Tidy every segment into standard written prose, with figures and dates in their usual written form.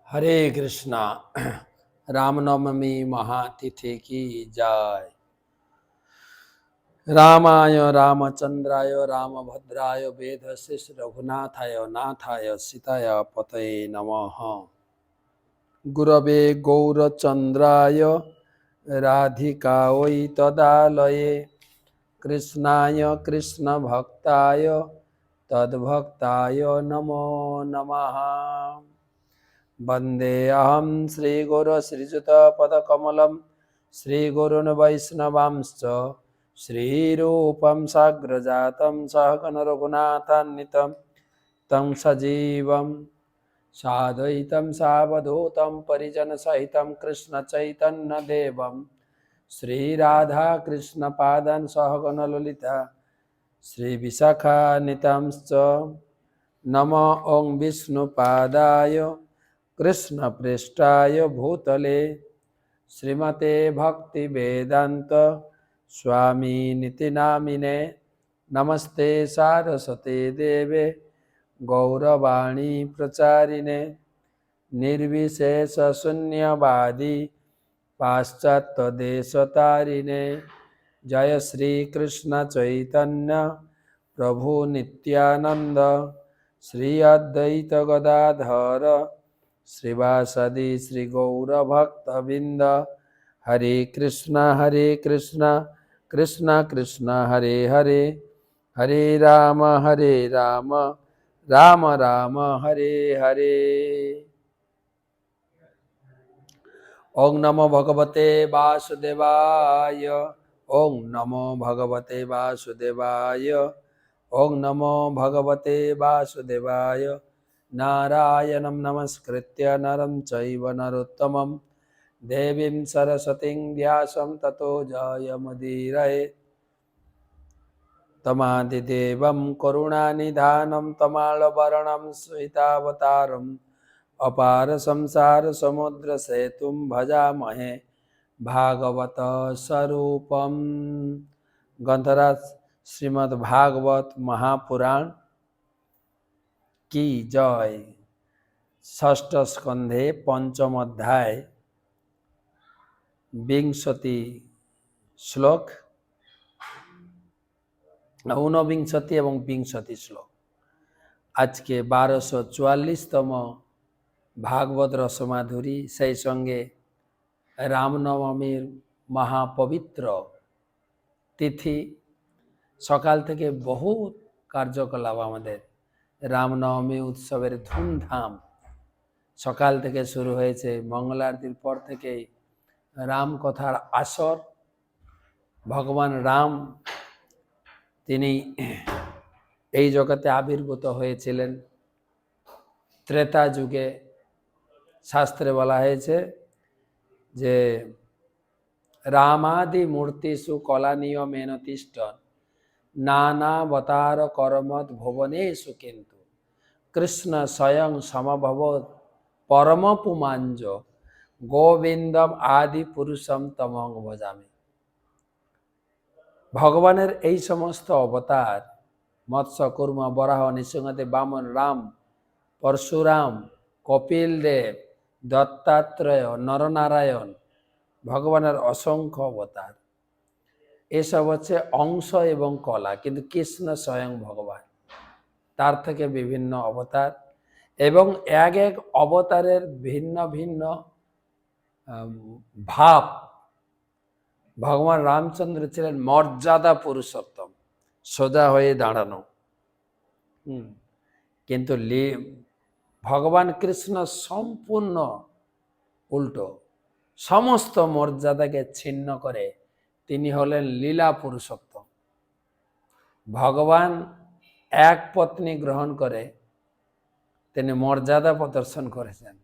हरे कृष्णा। रामनवमी महातिथि की जय। रामाय रामचंद्राय रामभद्राय वेदशिष रघुनाथाय नाथाय सीताय पतये नमः। गुरवे गौरचंद्राय राधिकायै तदालये कृष्णाय कृष्णभक्ताय तद्भक्ताय नमो नमः। वन्देऽहं श्रीगुरो श्रीयुतपदकमलं श्रीगुरून् वैष्णवांश्च श्रीरूपं साग्रजातं सहगण रघुनाथान्वितं तं सजीवं साद्वैतं सावधूतं परिजनसहितं कृष्णचैतन्यदेवं श्रीराधाकृष्णपादान् सहगण ललिता श्रीविशाखान्वितांश्च नमो ॐ विष्णुपादाय कृष्णप्रेष्ठाय भूतले श्रीमते भक्तिवेदांत स्वामिनिति नामिने नमस्ते सारस्वते देवे गौरवाणी प्रचारिणे निर्विशेषशून्यवादी पाश्चात्यदेशतारिणे जय श्री कृष्ण चैतन्य प्रभु नित्यानंद श्री अद्वैत गदाधर श्रीवासदि श्री गौरभक्तबिंद हरे कृष्णा कृष्णा कृष्णा हरे हरे हरे राम राम राम हरे हरे। ओं नमो भगवते वासुदेवाय। ओं नमो भगवते वासुदेवाय। ओं नमो भगवते वासुदेवाय। नारायणं नमस्कृत्य नरं चैव नरोत्तमं देवीं सरस्वतीं व्यासं ततो जयमुदीरयेत्। तमादिदेवं करुणानिधानं तमालवर्णं श्वेतावतारम् अपार संसार समुद्र सेतुं भजामहे भागवत स्वरूपम। ग्रंथराज श्रीमद् भागवत महापुराण की जय। षष्ठ स्कंधे पंचम अध्याय विंशति श्लोक ऊनविंशति एवं विंशति श्लोक। आज के 1244तम भागवत रसमाधुरी সেই সঙ্গে রামনবমীর মহাপবিত্র তিথি। সকাল থেকে বহু কার্যকলাপ আমাদের রামনবমী উৎসবের ধুমধাম সকাল থেকে শুরু হয়েছে। মঙ্গল আরতির পর থেকেই রাম কথার আসর। ভগবান রাম তিনি এই জগতে আবির্ভূত হয়েছিলেন ত্রেতা যুগে। শাস্ত্রে বলা হয়েছে যে রামাদি মূর্তিষু কলানীয় মেন তিষ্ঠন নানাবতার করমত ভুবনেষু কিন্তু কৃষ্ণ স্বয়ং সমভবত পরম পুমাঞ্জ গোবিন্দম আদি পুরুষম তমং ভজামি। ভগবানের এই সমস্ত অবতার মৎস্য কুর্ম বরাহ নৃসিংহদেব বামন রাম পরশুরাম কপিল দেব দত্তাত্রেয় নরনারায়ণ ভগবানের অসংখ্য অবতার। এসব হচ্ছে অংশ এবং কলা, কিন্তু কৃষ্ণ স্বয়ং ভগবান, তার থেকে বিভিন্ন অবতার এবং এক এক অবতারের ভিন্ন ভিন্ন ভাব। ভগবান রামচন্দ্র ছিলেন মর্যাদা পুরুষোত্তম, সোজা হয়ে দাঁড়ানো। কিন্তু ভগবান কৃষ্ণ সম্পূর্ণ উল্টো, সমস্ত মর্যাদাকে ছিন্ন করে তিনি হলেন লীলা পুরুষোত্তম। ভগবান এক পত্নী গ্রহণ করে তিনি মর্যাদা প্রদর্শন করেছেন,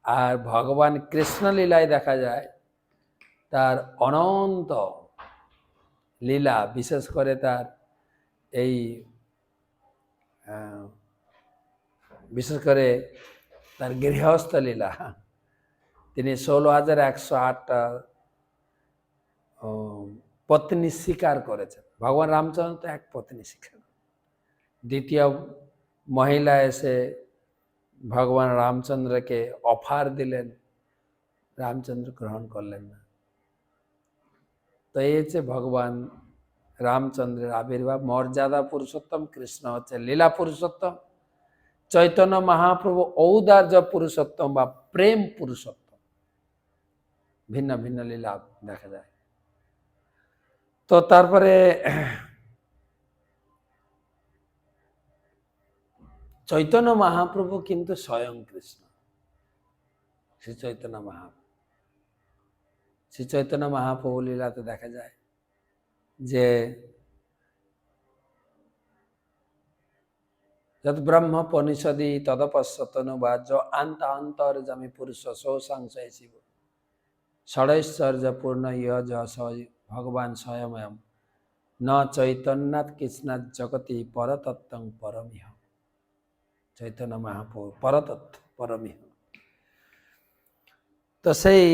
আর ভগবান কৃষ্ণ লীলায় দেখা যায় তার অনন্ত লীলা, বিশেষ করে তার এই বিশেষ করে তার গৃহস্থ লীলা। তিনি 16,108টা পত্নী স্বীকার করেছেন। ভগবান রামচন্দ্র তো এক পত্নী স্বীকার, দ্বিতীয় মহিলা এসে ভগবান রামচন্দ্রকে অফার দিলেন, রামচন্দ্র গ্রহণ করলেন না। তো এই হচ্ছে ভগবান রামচন্দ্রের আবির্ভাব। মর্যাদা পুরুষোত্তম, কৃষ্ণ হচ্ছে লীলা পুরুষোত্তম, চৈতন্য মহাপ্রভু ঔদার্য পুরুষোত্তম বা প্রেম পুরুষোত্তম। ভিন্ন ভিন্ন লীলা দেখা যায়। তো তারপরে চৈতন্য মহাপ্রভু কিন্তু স্বয়ং কৃষ্ণ। শ্রী চৈতন্য মহাপ্রভু, শ্রী চৈতন্য মহাপ্রভু লীলাতে দেখা যায় যে যদ ব্রহ্ম পনিষদি তদপশ্যতনু বা আন্ত অন্তর জমি পুরুষ সৌসাংশয় শিব ষড়ৈশ্বর্য পূর্ণ ইয় ভগবান স্বয়ং ন চৈতন্যাৎ কৃষ্ণাৎ জগতি পরতত্ত্বং পরমিহ। চৈতন্য মহাপ্রভু পরতত্ত্ব পরমিহ। তো সেই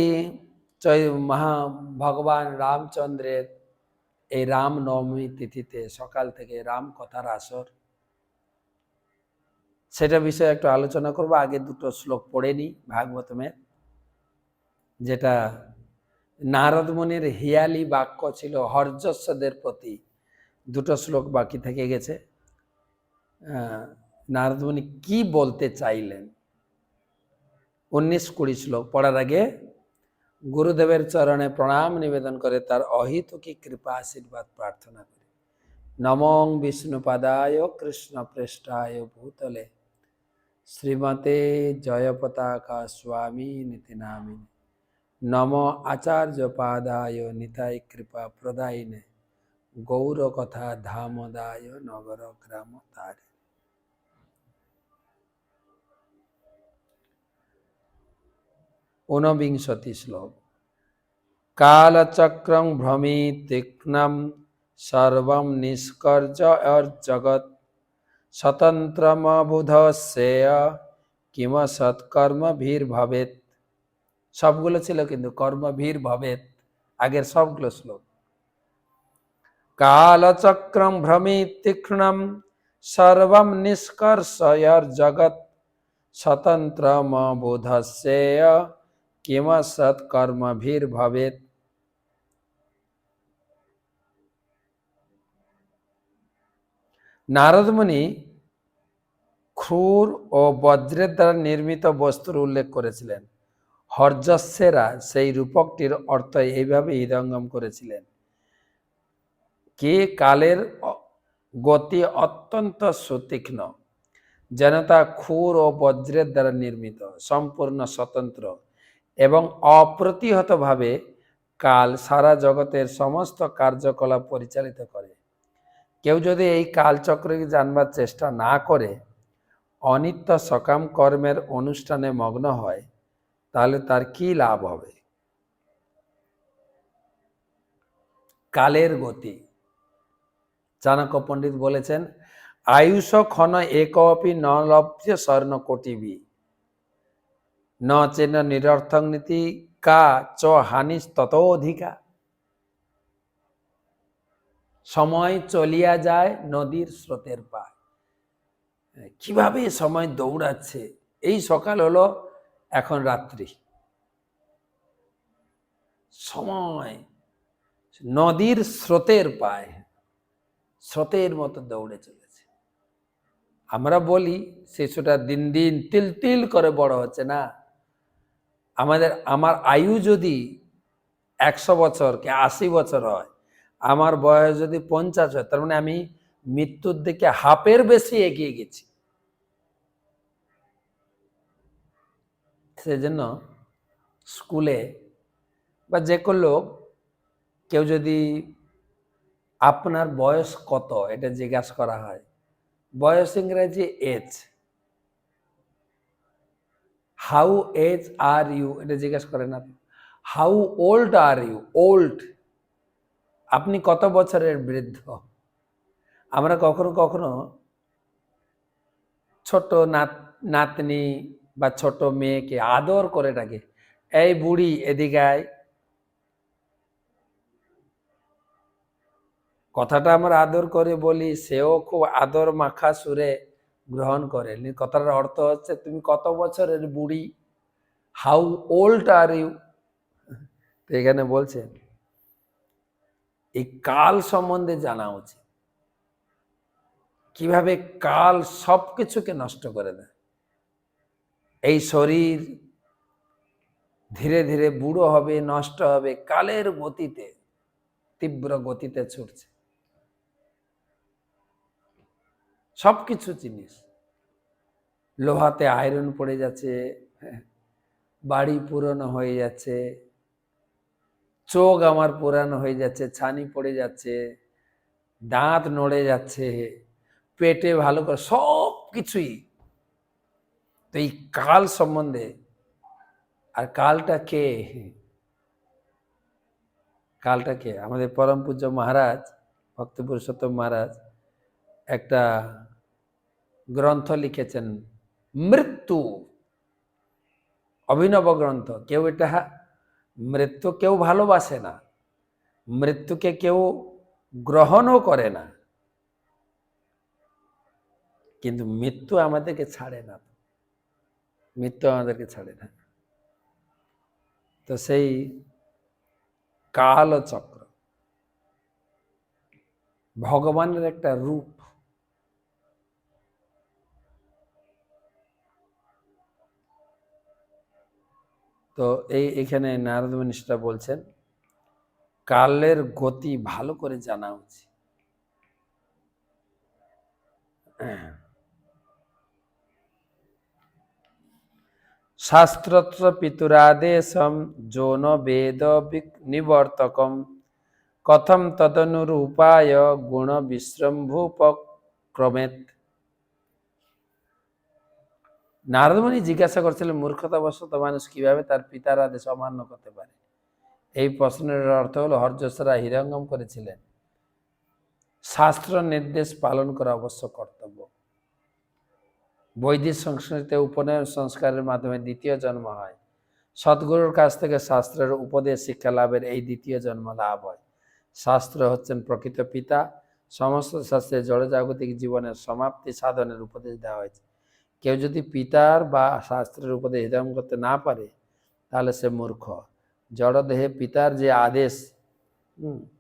ভগবান রামচন্দ্রের এই রাম নবমী তিথিতে সকাল থেকে রাম কথার আসর, সেটা বিষয়ে একটু আলোচনা করব। আগে দুটো শ্লোক পড়ে নি ভাগবতমের, যেটা নারদ মুনির হিয়ালি বাক্য ছিল হর্যস্বদের প্রতি। দুটো শ্লোক বাকি থেকে গেছে। নারদ মুনি কি বলতে চাইলেন, 19-20 শ্লোক পড়ার আগে গুরুদেবের চরণে প্রণাম নিবেদন করে তার অহিতুকী কৃপা আশীর্বাদ প্রার্থনা করি। নমঃ বিষ্ণুপাদায় কৃষ্ণ পৃষ্ঠায় ভূতলে শ্রীমতে জয়পতাকা স্বামী নীতি নামিনে নম আচার্য পাদায় নিতাই কৃপা প্রদায়িনে গৌর কথা ধামদায় নগর গ্রাম তারে। ঊনবিংশতি শ্লোক। কালচক্রং ভ্রমিত তীক্ষ্ণম সর্বম নিষ্কর্য জগৎ স্বতন্ত্রমবুধস্যেয় কিম সৎকর্ম ভীর ভবেত। সবগুলো ছিল কিন্তু কর্ম ভীর ভবেত আগের সবগুলো শ্লোক। কালচক্রং ভ্রমিত তীক্ষ্ণম সর্বম নিষ্কর্ষয়র জগৎ স্বতন্ত্রমবুধস্যেয় কিম সৎকর্ম ভীর ভবেত। নারদ মুনি ক্রুর ও বজ্রের দ্বারা নির্মিত বস্তুর উল্লেখ করেছিলেন। হর্যস্যেরা সেই রূপকটির অর্থ এইভাবে হৃদয়ঙ্গম করেছিলেন। কি কালের গতি অত্যন্ত সুতীক্ষ্ণ, যেন তা ক্ষুর ও বজ্রের দ্বারা নির্মিত, সম্পূর্ণ স্বতন্ত্র এবং অপ্রতিহতভাবে কাল সারা জগতের সমস্ত কার্যকলাপ পরিচালিত করে। কেউ যদি এই কালচক্রকে জানবার চেষ্টা না করে অনিত্য সকাম কর্মের অনুষ্ঠানে মগ্ন হয়, তাহলে তার কি লাভ হবে? কালের গতি, চাণক্য পণ্ডিত বলেছেন, আয়ুষ ক্ষণ একপি ন লভ্য স্বর্ণ কোটিবি ন চেন নিরর্থক নীতি কা চ হানিস তত অধিকা। সময় চলিয়া যায় নদীর স্রোতের পায়। কিভাবে সময় দৌড়াচ্ছে! এই সকাল হলো, এখন রাত্রি। সময় নদীর স্রোতের পায়, স্রোতের মতো দৌড়ে চলেছে। আমরা বলি শিশুটা দিন দিন তিল তিল করে বড় হচ্ছে। না, আমার আয়ু যদি 100 বছর কি 80 বছর হয়, আমার বয়স যদি 50 হয়, তার মানে আমি মৃত্যুর দিকে হাফের বেশি এগিয়ে গেছি। সেজন্য স্কুলে বা যে কোনো লোক, কেউ যদি আপনার বয়স কত এটা জিজ্ঞাসা করা হয়, বয়স ইংরেজি age, how age are you এটা জিজ্ঞাসা করে না। How old are you, old, আপনি কত বছরের বৃদ্ধ। আমরা কখনো কখনো ছোট নাতনি বা ছোট মেয়েকে আদর করে ডাকে, এই বুড়ি এদিকে আয়। কথাটা আমরা আদর করে বলি, সেও খুব আদর মাখা সুরে গ্রহণ করেন। কথাটার অর্থ হচ্ছে তুমি কত বছরের বুড়ি, হাউ ওল্ড আর ইউ। তো এখানে বলছেন এই কাল সম্বন্ধে জানা উচিত, কিভাবে কাল সবকিছুকে নষ্ট করে দেয়। এই শরীর ধীরে ধীরে বুড়ো হবে, নষ্ট হবে, কালের গতিতে, তীব্র গতিতে ছুটছে সবকিছু জিনিস। লোহাতে আয়রন পড়ে যাচ্ছে, বাড়ি পুরনো হয়ে যাচ্ছে, চোখ আমার পুরানো হয়ে যাচ্ছে, ছানি পড়ে যাচ্ছে, দাঁত নড়ে যাচ্ছে, পেটে ভালো করে সব কিছুই। তো এই কাল সম্বন্ধে, আর কালটা কে? কালটা কে? আমাদের পরম পূজ্য মহারাজ ভক্তি পুরুষোত্তম মহারাজ একটা গ্রন্থ লিখেছেন, মৃত্যু, অভিনব গ্রন্থ। কেউ এটা, মৃত্যু কেউ ভালোবাসে না, মৃত্যুকে কেউ গ্রহণও করে না, কিন্তু মৃত্যু আমাদেরকে ছাড়ে না, মৃত্যু আমাদেরকে ছাড়ে না। তো সেই কাল ও চক্র ভগবানের একটা রূপ। তো এখানে নারদ মুনি সেটা বলছেন, কালের গতি ভালো করে জানা উচিত। শাস্ত্রত্র পিতুরাদেশম যৌন বেদ নিবর্তকম কথম তদনুরূপায় গুণ বিশ্রম্ভুপক্রমেত। নারদমুনি জিজ্ঞাসা করছিলেন, মূর্খতাবশত মানুষ কিভাবে তার পিতার আদেশ অমান্য করতে পারে? এই প্রশ্নের অর্থ হলো, হর্যশ্বরা হৃদয়ঙ্গম করেছিলেন, শাস্ত্র নির্দেশ পালন করা অবশ্য কর্তব্য। বৈদিক সংস্কৃতিতে উপনয়ন সংস্কারের মাধ্যমে দ্বিতীয় জন্ম হয়। সদ্গুরুর কাছ থেকে শাস্ত্রের উপদেশ শিক্ষা লাভের এই দ্বিতীয় জন্ম লাভ হয়। শাস্ত্র হচ্ছেন প্রকৃত পিতা। সমস্ত শাস্ত্রে জড়জাগতিক জীবনের সমাপ্তি সাধনের উপদেশ দেওয়া হয়েছে। কেউ যদি পিতার বা শাস্ত্রের উপদেশ হৃদয়ম করতে না পারে, তাহলে সে মূর্খ। জড়দেহে পিতার যে আদেশ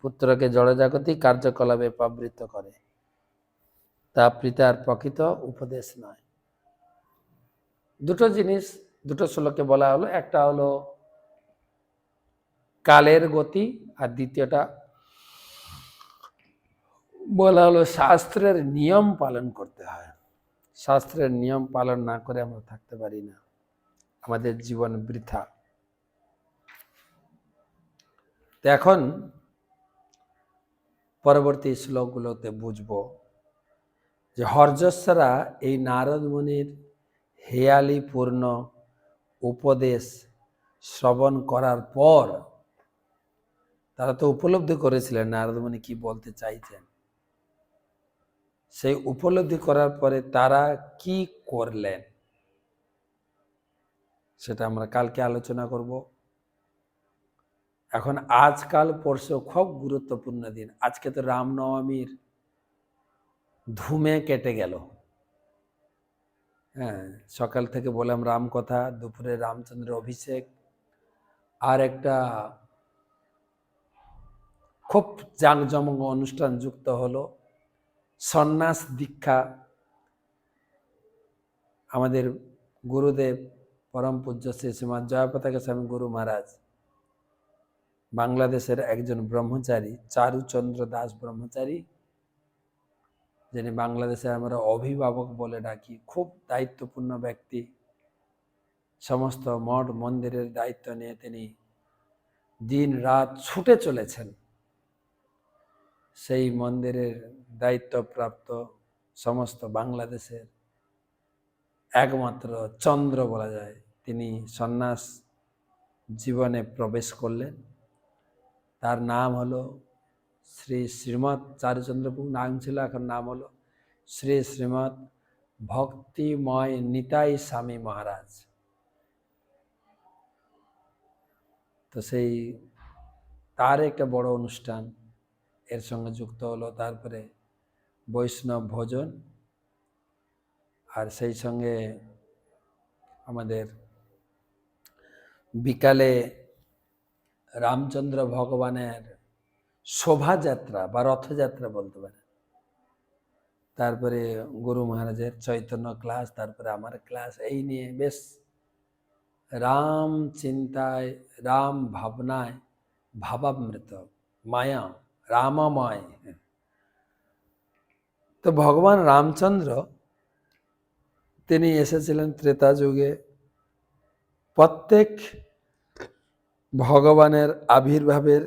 পুত্রকে জড়জাগতিক কার্যকলাপে প্রবৃত্ত করে, তা পিতার প্রকৃত উপদেশ নয়। দুটো জিনিস দুটো শ্লোকে বলা হলো, একটা হলো কালের গতি, আর দ্বিতীয়টা বলা হলো শাস্ত্রের নিয়ম পালন করতে হয়। শাস্ত্রের নিয়ম পালন না করে আমরা থাকতে পারি না, আমাদের জীবন বৃথা। তো এখন পরবর্তী শ্লোকগুলোতে বুঝবো যে হর্যশ্বরা এই নারদ মুনির হেয়ালিপূর্ণ উপদেশ শ্রবণ করার পর তারা তো উপলব্ধি করেছিলেন নারদ মুনি কি বলতে চাইছেন। সেই উপলব্ধি করার পরে তারা কি করলেন সেটা আমরা কালকে আলোচনা করব। এখন আজকাল পরশু খুব গুরুত্বপূর্ণ দিন। আজকে তো রামনবমীর ধুমে কেটে গেল। হ্যাঁ, সকাল থেকে বললাম রাম কথা, দুপুরে রামচন্দ্রের অভিষেক, আর একটা খুব জাঁকজমক অনুষ্ঠান যুক্ত হলো সন্ন্যাস দীক্ষা। আমাদের গুরুদেব পরম পূজ্য শ্রী শ্রীমৎ জয়পতাকা স্বামী গুরু মহারাজ বাংলাদেশের একজন ব্রহ্মচারী, চারুচন্দ্র দাস ব্রহ্মচারী, যিনি বাংলাদেশে আমরা অভিভাবক বলে ডাকি, খুব দায়িত্বপূর্ণ ব্যক্তি। সমস্ত মঠ মন্দিরের দায়িত্ব নিয়ে তিনি দিন রাত ছুটে চলেছেন। সেই মন্দিরের দায়িত্বপ্রাপ্ত সমস্ত বাংলাদেশের একমাত্র চন্দ্র বলা যায়, তিনি সন্ন্যাস জীবনে প্রবেশ করলেন। তার নাম হলো শ্রী শ্রীমৎ চারুচন্দ্রপুর নাম ছিল, এখন নাম হলো শ্রী শ্রীমৎ ভক্তিময় নিতাই স্বামী মহারাজ। তো সেই তার একটা বড় অনুষ্ঠান এর সঙ্গে যুক্ত হলো। তারপরে বৈষ্ণব ভোজন, আর সেই সঙ্গে আমাদের বিকালে রামচন্দ্র ভগবানের শোভাযাত্রা বা রথযাত্রা বলতে পারে, তারপরে গুরু মহারাজের চৈতন্য ক্লাস, তারপরে আমার ক্লাস, এই নিয়ে বেশ রাম চিন্তায়, রাম ভাবনায় ভাবামৃত, মায়া রামাময়। তো ভগবান রামচন্দ্র তিনি এসেছিলেন ত্রেতা যুগে। প্রত্যেক ভগবানের আবির্ভাবের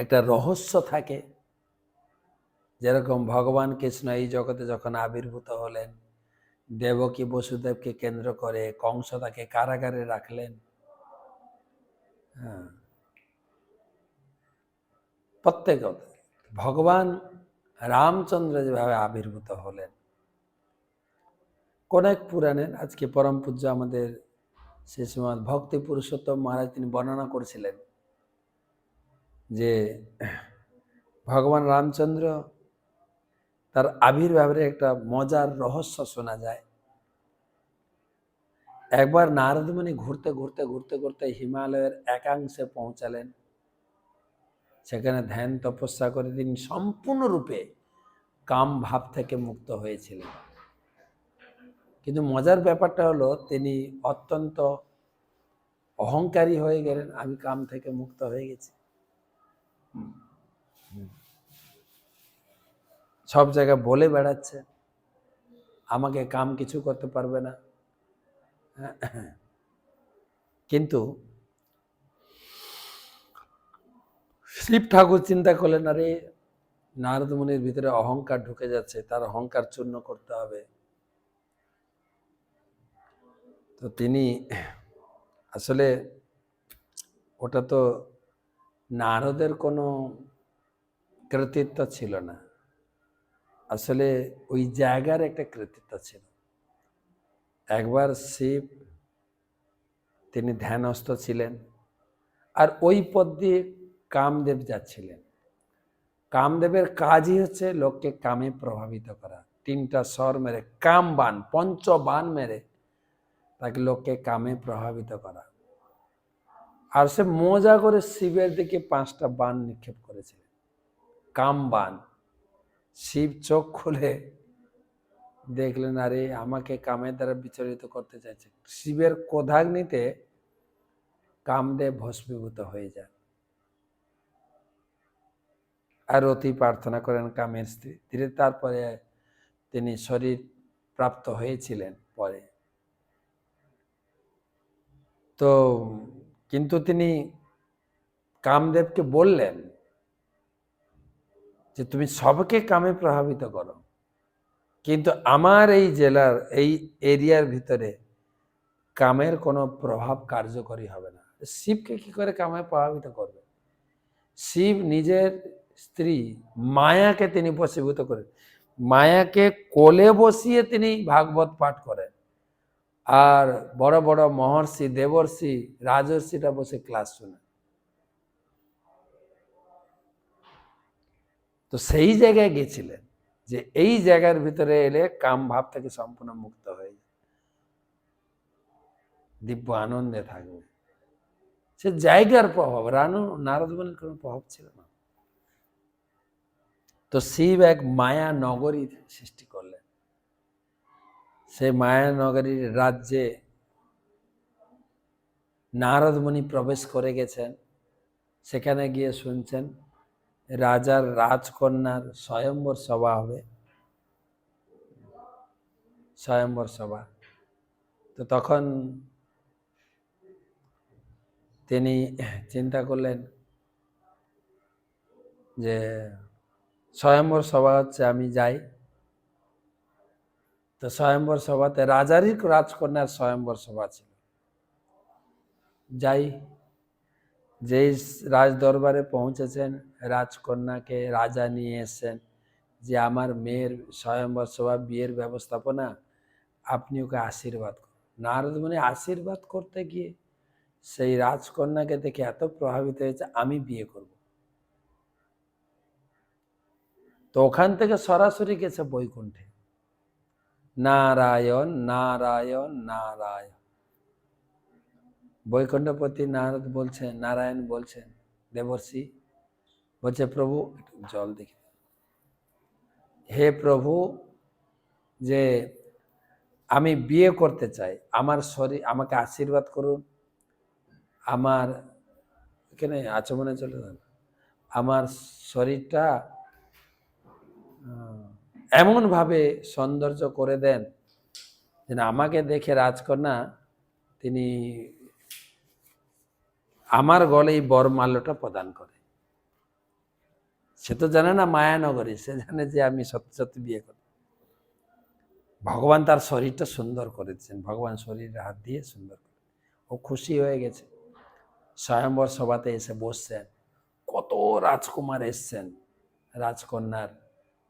একটা রহস্য থাকে। যেরকম ভগবান কৃষ্ণ এই জগতে যখন আবির্ভূত হলেন, দেবকী বসুদেবকে কেন্দ্র করে কংস তাকে কারাগারে রাখলেন। হ্যাঁ, প্রত্যেক ভগবান রামচন্দ্র যেভাবে আবির্ভূত হলেন, কোন এক পুরাণের, আজকে পরম পূজ্য আমাদের শ্রী শ্রীমৎ ভক্তি পুরুষোত্তম মহারাজ তিনি বর্ণনা করেছিলেন যে ভগবান রামচন্দ্র তার আবির্ভাবের একটা মজার রহস্য শোনা যায়। একবার নারদ মুনি ঘুরতে ঘুরতে ঘুরতে ঘুরতে হিমালয়ের একাংশে পৌঁছালেন। সেখানে ধ্যান তপস্যা করে তিনি সম্পূর্ণরূপে কাম ভাব থেকে মুক্ত হয়েছিলেন। কিন্তু মজার ব্যাপারটা হলো তিনি অত্যন্ত অহংকারী হয়ে গেলেন, আমি কাম থেকে মুক্ত হয়ে গেছি। সব জায়গায় বলে বেড়াচ্ছে আমাকে কাম কিছু করতে পারবে না। কিন্তু শিব ঠাকুর চিন্তা করলেন, আরে নারদ মুনির ভিতরে অহংকার ঢুকে যাচ্ছে, তার অহংকার চূর্ণ করতে হবে। তো তিনি আসলে ওটা তো নারদের কোনো কৃতিত্ব ছিল না, আসলে ওই জায়গার একটা কৃতিত্ব ছিল। একবার শিব তিনি ধ্যানস্থ ছিলেন, আর ওই পথ দিয়ে কামদেব যাচ্ছিলেন। কামদেবের কাজই হচ্ছে লোককে কামে প্রভাবিত করা। 3টা স্বর মেরে কাম বান, পঞ্চবান মেরে তাকে লোককে কামে প্রভাবিত করা। আর সে মজা করে শিবের দিকে 5টা বান নিক্ষেপ করেছিলেন, কাম বান। শিব চোখ খুলে দেখলেন, আরে আমাকে কামের দ্বারা বিচলিত করতে চাইছে। শিবের ক্রোধাগ্নিতে কামদেব ভস্মীভূত হয়ে যান। আর অতি প্রার্থনা করেন কামের স্ত্রী, ধীরে তারপরে তিনি শরীর প্রাপ্ত হয়েছিলেন পরে। তো কিন্তু তিনি কামদেবকে বললেন যে তুমি সবকে কামে প্রভাবিত করো, কিন্তু আমার এই জেলার এই এরিয়ার ভিতরে কামের কোনো প্রভাব কার্যকরী হবে না। শিবকে কি করে কামে প্রভাবিত করবে? শিব নিজের স্ত্রী মায়াকে তিনি বশীভূত করেন, মায়াকে কোলে বসিয়ে তিনি ভাগবত পাঠ করেন, আর বড় বড় মহর্ষি, দেবর্ষি, রাজর্ষিরা বসে ক্লাস শুনে। তো সেই জায়গায় গেছিলেন যে এই জায়গার ভিতরে এলে কাম ভাব থেকে সম্পূর্ণ মুক্ত হয়ে যায়, দিব্য আনন্দে থাকবে। সে জায়গার প্রভাব, নারদ মুনির কোনো প্রভাব ছিল না। তো শিব এক মায়া নগরীর সৃষ্টি করলেন। সেই মায়া নগরীর রাজ্যে নারদ মুনি প্রবেশ করে গেছেন। সেখানে গিয়ে শুনছেন রাজার রাজকন্যার স্বয়ম্বর সভা হবে, স্বয়ম্বর সভা। তো তখন তিনি চিন্তা করলেন যে স্বয়ম্বর সভা হচ্ছে, আমি যাই। তো স্বয়ম্বর সভাতে রাজারই রাজকন্যার স্বয়ম্বর সভা ছিল। যাই, যেই রাজ দরবারে পৌঁছেছেন, রাজকন্যাকে রাজা নিয়ে এসেছেন যে আমার মেয়ের স্বয়ম্বর সভা, বিয়ের ব্যবস্থাপনা, আপনি ওকে আশীর্বাদ করুন। নারদ মুনি আশীর্বাদ করতে গিয়ে সেই রাজকন্যাকে দেখে এত প্রভাবিত হয়েছে, আমি বিয়ে করব। তো ওখান থেকে সরাসরি গেছে বৈকুণ্ঠে। নারায়ণ নারায়ণ নারায়ণ। বৈকুণ্ঠপতি নারদ বলছেন, নারায়ণ বলছেন দেবর্ষি, বলছে প্রভু একটু জল দেখি, হে প্রভু, যে আমি বিয়ে করতে চাই, আমার শরীর, আমাকে আশীর্বাদ করুন, আমার এখানে আচমনে চলে যান, আমার শরীরটা এমনভাবে সৌন্দর্য করে দেন যেন আমাকে দেখে রাজকন্যা তিনি আমার গলেই বরমাল্যটা প্রদান করে। সে তো জানে না মায়ানগরী, সে জানে যে আমি সত্যি সত্যি বিয়ে করি। ভগবান তার শরীরটা সুন্দর করেছেন, ভগবান শরীরে হাত দিয়ে সুন্দর করে, ও খুশি হয়ে গেছে। স্বয়ম্বর সভাতে এসে বসছেন, কত রাজকুমার এসছেন রাজকন্যার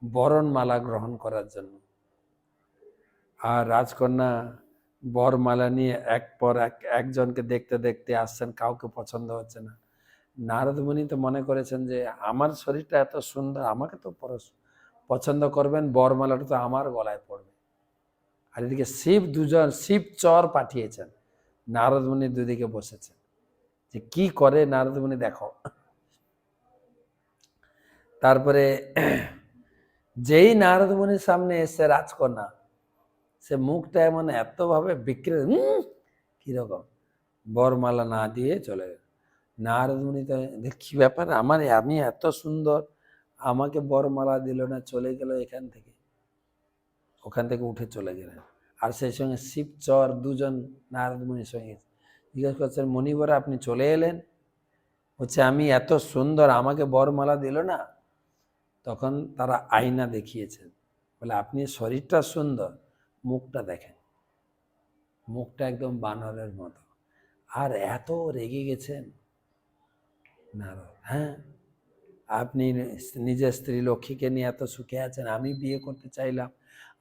বরণমালা গ্রহণ করার জন্য। আর রাজকন্যা বরমালা নিয়ে এক পর এক একজনকে দেখতে দেখতে আসছেন, কাউকে পছন্দ হচ্ছে না। নারদ মুনি তো মনে করেছেন যে আমার শরীরটা এত সুন্দর, আমাকে তো পছন্দ করবেন, বরমালাটা তো আমার গলায় পড়বে। আর এদিকে শিব চর পাঠিয়েছেন, নারদ মুনি দুদিকে বসেছেন, যে কি করে নারদ মুনি দেখো। তারপরে যেই নারদ মুনির সামনে এসে রাজকন্যা, সে মুখটা এমন এতভাবে বিক্রি, কিরকম, বরমালা না দিয়ে চলে গেল। নারদ মুনি তো কি ব্যাপার, আমি এত সুন্দর, আমাকে বরমালা দিল না, চলে গেল এখান থেকে, ওখান থেকে উঠে চলে গেলেন। আর সেই সঙ্গে শিবচর দুজন নারদ মুনির সঙ্গে জিজ্ঞেস করছেন, মুনিবরা আপনি চলে এলেন? হচ্ছে আমি এত সুন্দর, আমাকে বরমালা দিল না। তখন তারা আয়না দেখিয়েছেন, বলে আপনি শরীরটা সুন্দর, মুখটা দেখেন, মুখটা একদম বানরের মতো। আর এত রেগে গেছেন নারদ, হ্যাঁ আপনি নিজের স্ত্রী লক্ষ্মীকে নিয়ে এত সুখে আছেন, আমি বিয়ে করতে চাইলাম,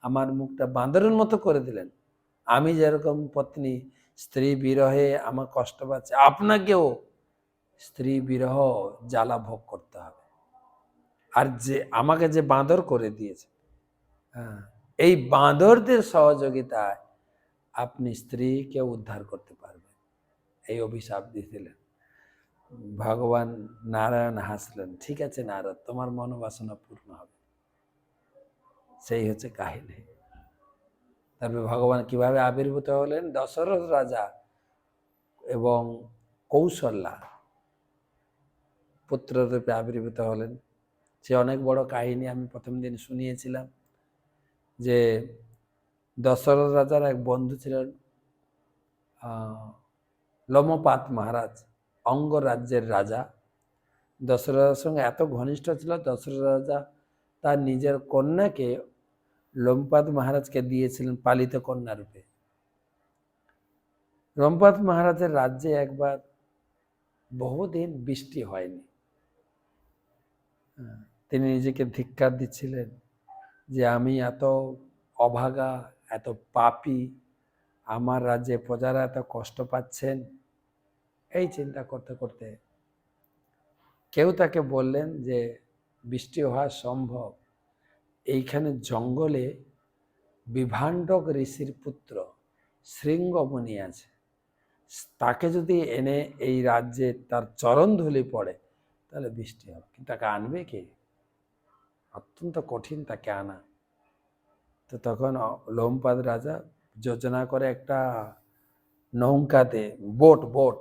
আমার মুখটা বাঁদরের মতো করে দিলেন। আমি যেরকম পত্নী, স্ত্রী বিরহে আমার কষ্ট পাচ্ছে, আপনাকেও স্ত্রী বিরহ জ্বালা ভোগ করতে হবে। আর যে আমাকে যে বাঁদর করে দিয়েছে, হ্যাঁ, এই বাঁদরদের সহযোগিতায় আপনি স্ত্রীকে উদ্ধার করতে পারবেন, এই অভিশাপ দিয়েছিলেন। ভগবান নারায়ণ হাসলেন, ঠিক আছে নারদ, তোমার মনোবাসনা পূর্ণ হবে। সেই হচ্ছে কাহিনী। তারপরে ভগবান কিভাবে আবির্ভূত হলেন, দশরথ রাজা এবং কৌশল্যা পুত্ররূপে আবির্ভূত হলেন। সে অনেক বড় কাহিনী আমি প্রথম দিন শুনিয়েছিলাম, যে দশরথ রাজার এক বন্ধু ছিলেন লোমপাদ মহারাজ, অঙ্গরাজ্যের রাজা। দশরথের সঙ্গে এত ঘনিষ্ঠ ছিল, দশরথ রাজা তার নিজের কন্যাকে লোমপাদ মহারাজকে দিয়েছিলেন পালিত কন্যা রূপে। লোমপাদ মহারাজের রাজ্যে একবার বহুদিন বৃষ্টি হয়নি। তিনি নিজেকে ধিক্কার দিচ্ছিলেন যে আমি এত অভাগা, এত পাপী, আমার রাজ্যে প্রজারা এত কষ্ট পাচ্ছেন। এই চিন্তা করতে করতে কেউ তাকে বললেন যে বৃষ্টি হওয়া সম্ভব, এইখানে জঙ্গলে বিভাণ্ডক ঋষির পুত্র শৃঙ্গমণি আছে, তাকে যদি এনে এই রাজ্যে তার চরণ ধুলি পড়ে তাহলে বৃষ্টি হবে। কিন্তু তাকে আনবে কে? অত্যন্ত কঠিন তাকে আনা। তো তখন লোমপাদ রাজা যোজনা করে একটা নৌকাতে, বোট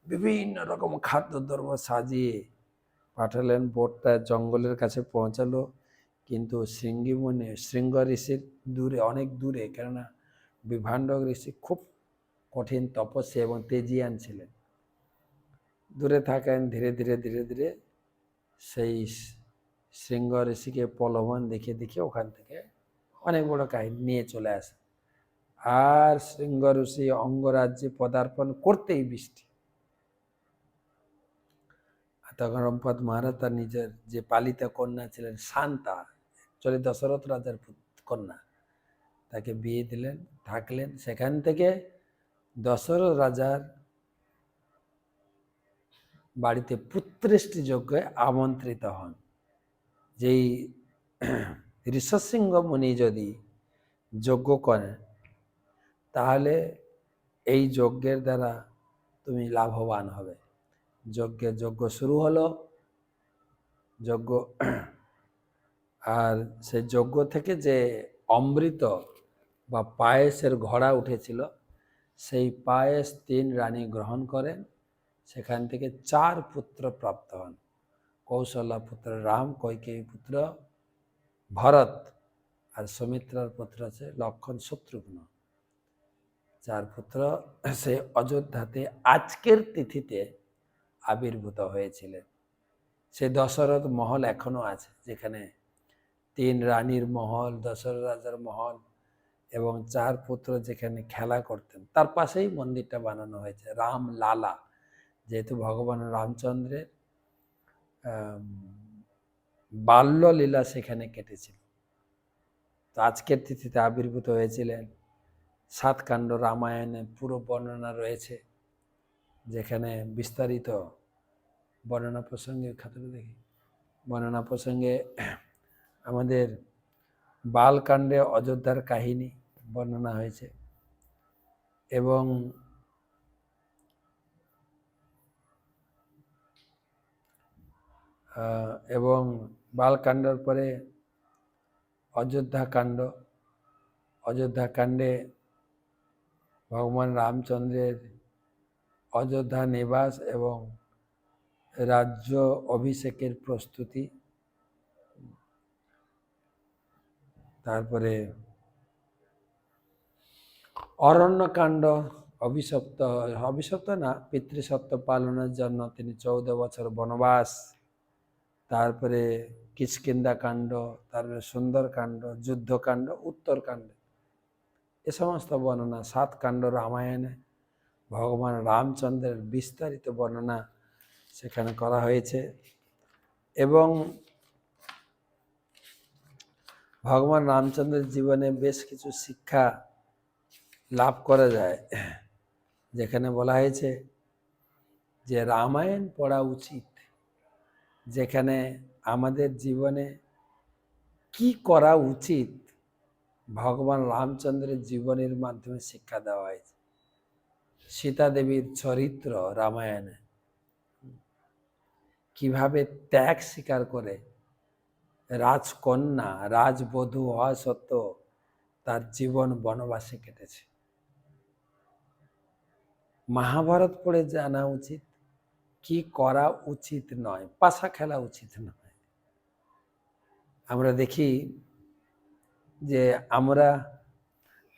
বিভিন্ন রকম খাদ্যদ্রব্য সাজিয়ে পাঠালেন। বোটটা জঙ্গলের কাছে পৌঁছালো, কিন্তু শৃঙ্গ ঋষির দূরে, অনেক দূরে, কেননা বিভাণ্ডক ঋষি খুব কঠিন তপস্যা এবং তেজিয়ান ছিলেন। দূরে থাকেন, ধীরে ধীরে সেই শৃঙ্গ ঋষিকে প্রলোভন দেখিয়ে ওখান থেকে অনেক বড় কাহিনী নিয়ে চলে আসে। আর শৃঙ্গ ঋষি অঙ্গরাজ্যে পদার্পণ করতেই বৃষ্টি। তখন লোমপাদ মহারাজ তার নিজের যে পালিত কন্যা ছিলেন শান্তা, চলে দশরথ রাজার কন্যা, তাকে বিয়ে দিলেন, থাকলেন। সেখান থেকে দশরথ রাজার বাড়িতে পুত্রেষ্টি যজ্ঞে আমন্ত্রিত হন। যেই ঋষশৃঙ্গ মুনি যদি যজ্ঞ করেন, তাহলে এই যজ্ঞের দ্বারা তুমি লাভবান হবে। যজ্ঞ শুরু হলো, যজ্ঞ আর সেই যজ্ঞ থেকে যে অমৃত বা পায়েসের ঘোড়া উঠেছিল, সেই পায়েস 3 রানী গ্রহণ করেন। সেখান থেকে 4 পুত্র প্রাপ্ত হন। কৌশল্যা পুত্র রাম, কৈকেয়ী পুত্র ভরত, আর সুমিত্রার পুত্র আছে লক্ষণ, শত্রুঘ্ন। 4 পুত্র সেই অযোধ্যাতে আজকের তিথিতে আবির্ভূত হয়েছিলেন। সে দশরথ মহল এখনো আছে, যেখানে 3 রানীর মহল, দশরথ রাজার মহল এবং 4 পুত্র যেখানে খেলা করতেন, তার পাশেই মন্দিরটা বানানো হয়েছে রাম লালা, যেহেতু ভগবান রামচন্দ্রের বাল্যলীলা সেখানে কেটেছিল। তো আজকের তিথিতে আবির্ভূত হয়েছিলেন। 7 কাণ্ড রামায়ণে পুরো বর্ণনা রয়েছে, যেখানে বিস্তারিত বর্ণনা প্রসঙ্গে খাতাটা দেখি, বর্ণনা প্রসঙ্গে আমাদের বালকাণ্ডে অযোধ্যার কাহিনী বর্ণনা হয়েছে, এবং বালকাণ্ডের পরে অযোধ্যা কাণ্ডে ভগবান রামচন্দ্রের অযোধ্যা নিবাস এবং রাজ্য অভিষেকের প্রস্তুতি, তারপরে অরণ্যকাণ্ড, অভিশপ্ত না, পিতৃসত্ব পালনের জন্য তিনি 14 বছর বনবাস, তারপরে কিষ্কিন্ধা কাণ্ড, তারপরে সুন্দরকাণ্ড, যুদ্ধকাণ্ড, উত্তরকাণ্ড, এ সমস্ত বর্ণনা 7 কাণ্ড রামায়ণে ভগবান রামচন্দ্রের বিস্তারিত বর্ণনা সেখানে করা হয়েছে। এবং ভগবান রামচন্দ্রের জীবনে বেশ কিছু শিক্ষা লাভ করা যায়, যেখানে বলা হয়েছে যে রামায়ণ পড়া উচিত, যেখানে আমাদের জীবনে কি করা উচিত ভগবান রামচন্দ্রের জীবনের মাধ্যমে শিক্ষা দেওয়া হয়েছে। সীতা দেবীর চরিত্র রামায়ণে, কিভাবে ত্যাগ স্বীকার করে রাজকন্যা, রাজবধূ হওয়া সত্ত্বেও তার জীবন বনবাসে কেটেছে। মহাভারত পড়ে জানা উচিত কি করা উচিত নয়, পাশা খেলা উচিত নয়। আমরা দেখি যে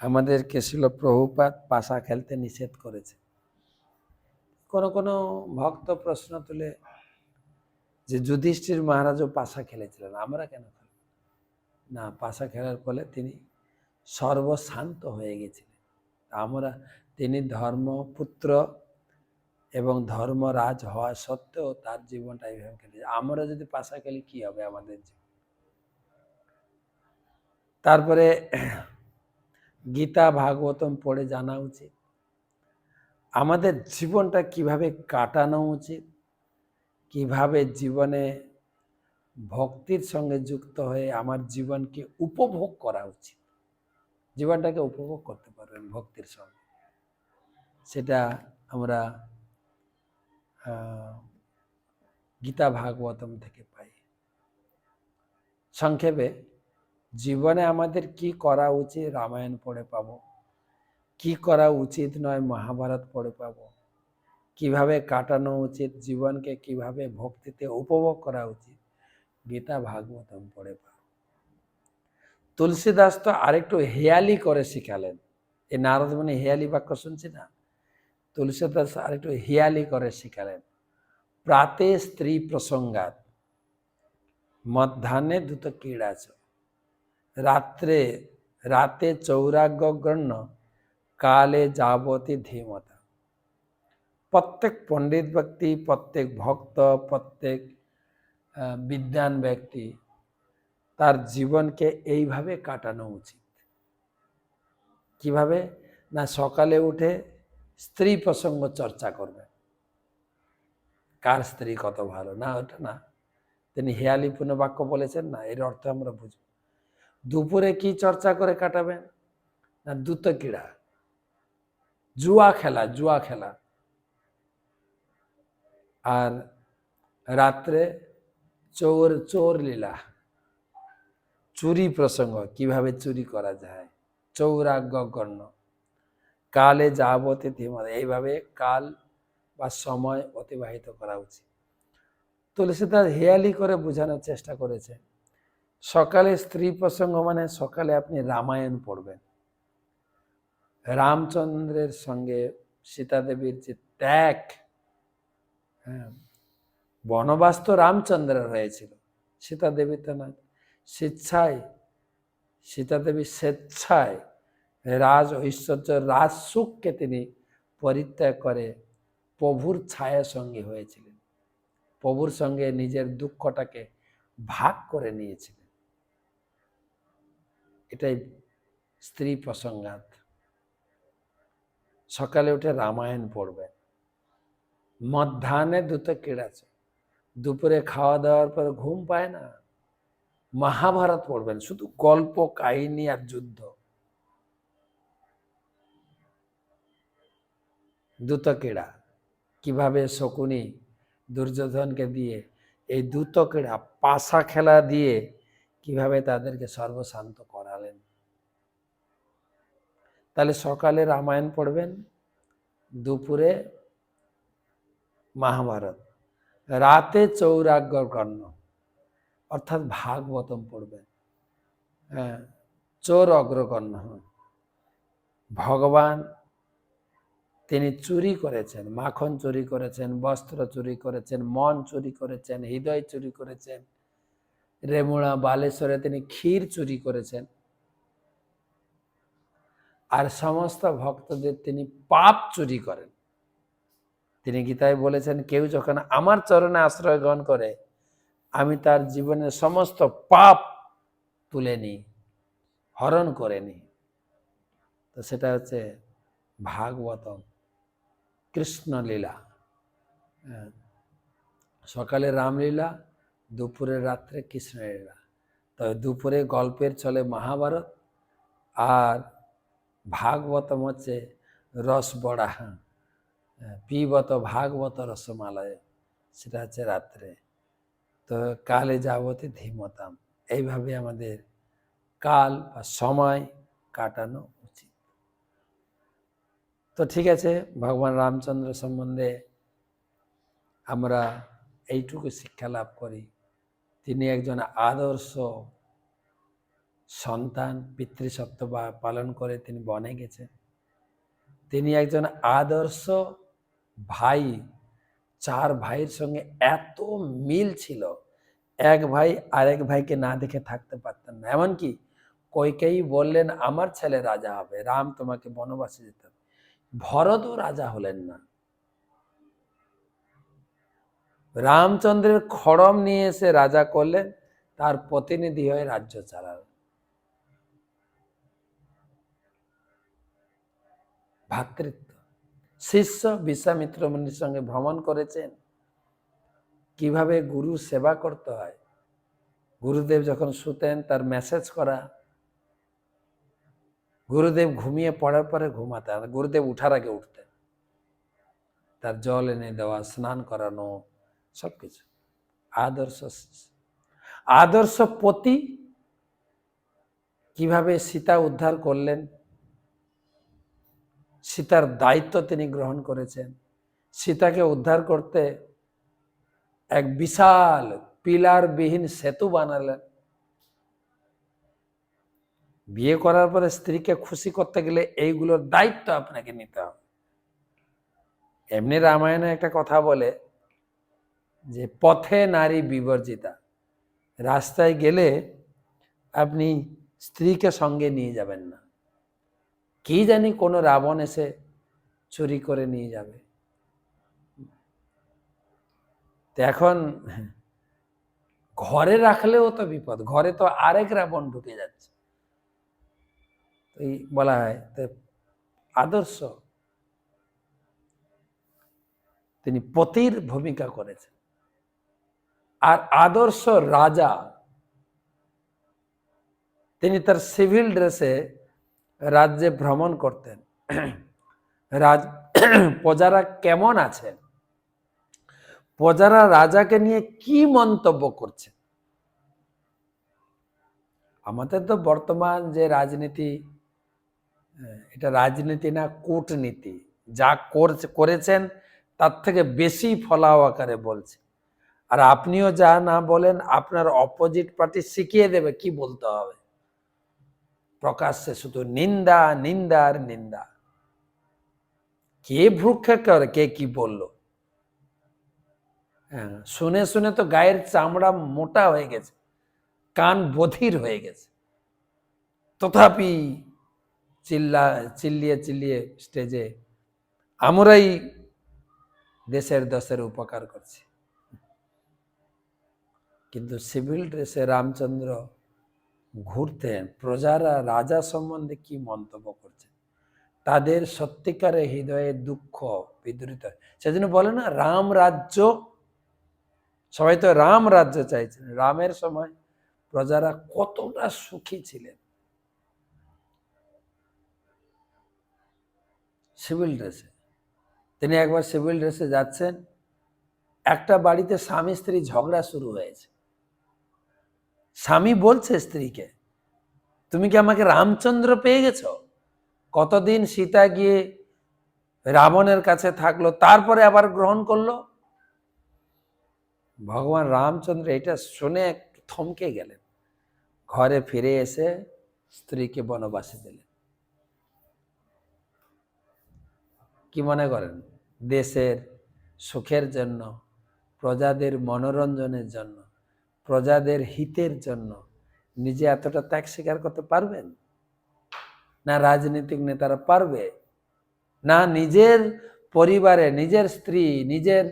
আমাদেরকে শিল প্রভুপাদ পাশা খেলতে নিষেধ করেছে। কোনো ভক্ত প্রশ্ন তুলে যে যুধিষ্ঠির মহারাজও পাশা খেলেছিলেন, আমরা কেন খেলব না? পাশা খেলার ফলে তিনি সর্বশান্ত হয়ে গেছিলেন। তিনি ধর্মপুত্র এবং ধর্মরাজ হওয়া সত্ত্বেও তার জীবনটা এইভাবে কেটেছে। আমরা যদি পাশা খেলি কি হবে আমাদের জীবন? তারপরে গীতা ভাগবতম পড়ে জানা উচিত আমাদের জীবনটা কিভাবে কাটানো উচিত, কিভাবে জীবনে ভক্তির সঙ্গে যুক্ত হয়ে আমার জীবনকে উপভোগ করা উচিত। জীবনটাকে উপভোগ করতে পারবেন ভক্তির সঙ্গে, সেটা আমরা গীতা ভাগবতম থেকে পাই। সংক্ষেপে জীবনে আমাদের কি করা উচিত রামায়ণ পড়ে পাবো, কি করা উচিত নয় মহাভারত পড়ে পাবো, কিভাবে কাটানো উচিত জীবনকে, কিভাবে ভক্তিতে উপভোগ করা উচিত গীতা ভাগবতম পড়ে পাবো। তুলসীদাস তো আরেকটু হেয়ালি করে শিখালেন। এই নারদমণি হেয়ালি বাক্য শুনছি না, তুলসীদাস আরেকটু হেয়ালি করে শিখালেন। প্রাতে স্ত্রী প্রসঙ্গাত, মধ্যাহ্নে দ্যুত ক্রীড়াচ, রাতে চৌরাগ্যগ্রণ্য, কালে যাবতী ধীমতা। প্রত্যেক পণ্ডিত ব্যক্তি, প্রত্যেক ভক্ত, প্রত্যেক বিদ্বান ব্যক্তি তার জীবনকে এইভাবে কাটানো উচিত। কিভাবে না? সকালে উঠে স্ত্রী প্রসঙ্গ চর্চা করবে, কার স্ত্রী কত ভালো, না ওটা না, তিনি হেয়ালিপূর্ণ বাক্য বলেছেন না, এর অর্থ আমরা বুঝব। দুপুরে কি চর্চা করে কাটাবেন? না দ্রুত ক্রীড়া, জুয়া খেলা, জুয়া খেলা। আর রাত্রে চোর চোর লীলা, চুরি প্রসঙ্গ, কিভাবে চুরি করা যায়, চৌরাগ্য, কালে যাবতে ধীমত, এইভাবে কাল বা সময় অতিবাহিত করা উচিত। তুলসীদাস হেয়ালি করে বোঝানোর চেষ্টা করেছে। সকালে স্ত্রী প্রসঙ্গ মানে সকালে আপনি রামায়ণ পড়বেন, রামচন্দ্রের সঙ্গে সীতা দেবীর যে ত্যাগ, হ্যাঁ, বনবাস তো রামচন্দ্রের হয়েছিল, সীতা দেবী তো নয়। স্বেচ্ছায় সীতা দেবী স্বেচ্ছায় রাজ ঐশ্বর্য রাজ সুখকে তিনি পরিত্যাগ করে প্রভুর ছায়া সঙ্গী হয়েছিলেন, প্রভুর সঙ্গে নিজের দুঃখটাকে ভাগ করে নিয়েছিলেন। এটাই স্ত্রী প্রসঙ্গাত। সকালে উঠে রামায়ণ পড়বেন, মধ্যাহ্নে দুটো ক্রীড়া আছে, দুপুরে খাওয়া দাওয়ার পর ঘুম পায় না, মহাভারত পড়বেন, শুধু গল্প কাহিনী আর যুদ্ধ। দ্রুত ক্রীড়া, কিভাবে শকুনি দুর্যোধনকে দিয়ে এই দ্রুত ক্রীড়া পাশা খেলা দিয়ে কিভাবে তাদেরকে সর্বশান্ত করালেন। তাহলে সকালে রামায়ণ পড়বেন, দুপুরে মহাভারত, রাতে চৌরাগ্য অর্থাৎ ভাগবতম পড়বেন। হ্যাঁ, চোর অগ্রগণ্য, ভগবান তিনি চুরি করেছেন, মাখন চুরি করেছেন, বস্ত্র চুরি করেছেন, মন চুরি করেছেন, হৃদয় চুরি করেছেন। রেমুড়া বালেশ্বরে তিনি ক্ষীর চুরি করেছেন। আর সমস্ত ভক্তদের তিনি পাপ চুরি করেন। তিনি গীতায় বলেছেন, কেউ যখন আমার চরণে আশ্রয় গ্রহণ করে আমি তার জীবনের সমস্ত পাপ তুলে নিই, হরণ করে নিই। তো সেটা হচ্ছে ভাগবতম, কৃষ্ণলীলা। সকালে রামলীলা, দুপুরে রাত্রে কৃষ্ণলীলা। তবে দুপুরে গল্পের চলে মহাভারত, আর ভাগবতম হচ্ছে রসবড়া, পিবত ভাগবত রসমালয়, সেটা হচ্ছে রাত্রে। তো কালে যাবতে ধীমতাম, এইভাবে আমাদের কাল বা সময় কাটানো উচিত। তো ঠিক আছে, ভগবান রামচন্দ্র সম্বন্ধে আমরা এইটুকু শিক্ষা লাভ করি, তিনি একজন আদর্শ সন্তান, পিতৃসত্য বা পালন করে তিনি বনে গেছেন। তিনি একজন আদর্শ ভাই, 4 ভাইয়ের সঙ্গে এত মিল ছিল, এক ভাই আরেক ভাইকে না দেখে থাকতে পারতেন না। এমনকি কইকেয়ী বললেন আমার ছেলে রাজা হবে, রাম তোমাকে বনবাসে যেতে হবে। ভরতও রাজা হলেন না। রামচন্দ্রের খড়ম নিয়ে এসে রাজা করলেন, তার প্রতিনিধি হয়ে রাজ্য চালালেন। ভ্রাতৃত্ব। শিষ্য বিশ্বামিত্র মুনির সঙ্গে ভ্রমণ করেছেন, কিভাবে গুরু সেবা করতে হয়। গুরুদেব যখন শুতেন তার মেসেজ করা, গুরুদেব ঘুমিয়ে পড়ার পরে ঘুমাতেন, গুরুদেব উঠার আগে উঠতেন, তার জল এনে দেওয়া, স্নান করানো, সবকিছু। আদর্শ আদর্শ পতি, কিভাবে সীতা উদ্ধার করলেন, সীতার দায়িত্ব তিনি গ্রহণ করেছেন। সীতাকে উদ্ধার করতে এক বিশাল পিলারবিহীন সেতু বানালেন। বিয়ে করার পরে স্ত্রীকে খুশি করতে গেলে এইগুলোর দায়িত্ব আপনাকে নিতে হবে। এমনি রামায়ণে একটা কথা বলে যে পথে নারী বিবর্জিতা, রাস্তায় গেলে আপনি স্ত্রীকে সঙ্গে নিয়ে যাবেন না, কি জানি কোনো রাবণ এসে চুরি করে নিয়ে যাবে। এখন ঘরে রাখলেও তো বিপদ, ঘরে তো আরেক রাবণ ঢুকে যাচ্ছে। এই বলা হয় আদর্শ, তিনি পতির ভূমিকা করেছেন। আর আদর্শ রাজা, তিনি তার সিভিল ড্রেসে রাজ্যে ভ্রমণ করতেন, রাজ প্রজারা কেমন আছেন, প্রজারা রাজাকে নিয়ে কি মন্তব্য করছে। আমাদের তো বর্তমান যে রাজনীতি, এটা রাজনীতি না কূটনীতি, যা করেছেন তার থেকে বেশি ফলাও আকারে বলছে। আর আপনিও যা না বলেন আপনার অপোজিট পার্টি শিখিয়ে দেবে কি বলতে হবে। প্রকাশ্যে শুধু নিন্দা নিন্দা আর নিন্দা। কে ভ্রুক্ষেপ করে কে কি বললো, হ্যাঁ, শুনে শুনে তো গায়ের চামড়া মোটা হয়ে গেছে, কান বধির হয়ে গেছে, তথাপি চিল্লিয়ে চিল্লিয়ে স্টেজে আমরাই দেশের দশের উপকার করছি। কিন্তু সিভিল ড্রেসে রামচন্দ্র ঘুরতেন, প্রজারা রাজা সম্বন্ধে কি মন্তব্য করছে, তাদের সত্যিকারের হৃদয়ে দুঃখ বিদ্রুত। সেজন্য বলে না রাম রাজ্য, সবাই তো রাম রাজ্য চাইছেন। রামের সময় প্রজারা কতটা সুখী ছিলেন। সিভিল ড্রেসে তিনি একবার সিভিল ড্রেসে যাচ্ছেন, একটা বাড়িতে স্বামী স্ত্রী ঝগড়া শুরু হয়েছে। স্বামী বলছে স্ত্রীকে, তুমি কি আমাকে রামচন্দ্র পেয়ে গেছো? কতদিন সীতা গিয়ে রাবণের কাছে থাকলো, তারপরে আবার গ্রহণ করলো। ভগবান রামচন্দ্র এটা শুনে একটু থমকে গেলেন, ঘরে ফিরে এসে স্ত্রীকে বনবাসে দিলেন। কি মনে করেন দেশের সুখের জন্য, প্রজাদের মনোরঞ্জনের জন্য, প্রজাদের হিতের জন্য নিজে এতটা ত্যাগ স্বীকার করতে পারবেন? না রাজনৈতিক নেতারা পারবে? না নিজের পরিবারে নিজের স্ত্রী, নিজের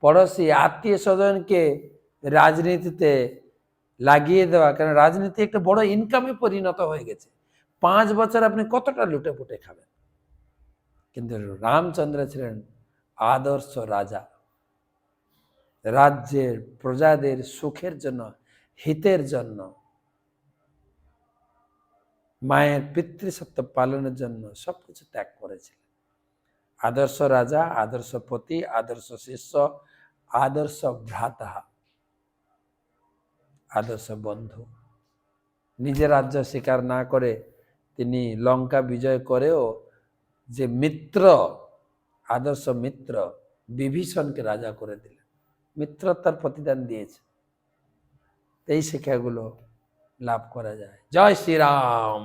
পড়োশি, আত্মীয় স্বজনকে রাজনীতিতে লাগিয়ে দেওয়া। কারণ রাজনীতি একটা বড় ইনকামে পরিণত হয়ে গেছে। 5 বছর আপনি কতটা লুটে পুটে খাবেন। কিন্তু রামচন্দ্র ছিলেন আদর্শ রাজা, রাজ্যের প্রজাদের সুখের জন্য, হিতের জন্য, মায়ের পিতৃসত্ব পালনের জন্য সবকিছু ত্যাগ করেছিলেন। আদর্শ রাজা, আদর্শ পতি, আদর্শ শিষ্য, আদর্শ ভ্রাতা, আদর্শ বন্ধু। নিজের রাজ্য স্বীকার না করে তিনি লঙ্কা বিজয় করেও যে মিত্র, আদর্শ মিত্র বিভীষণকে রাজা করে দিলেন, মিত্রতার প্রতিদান দিয়েছে। এই শিক্ষাগুলো লাভ করা যায়। জয় শ্রীরাম।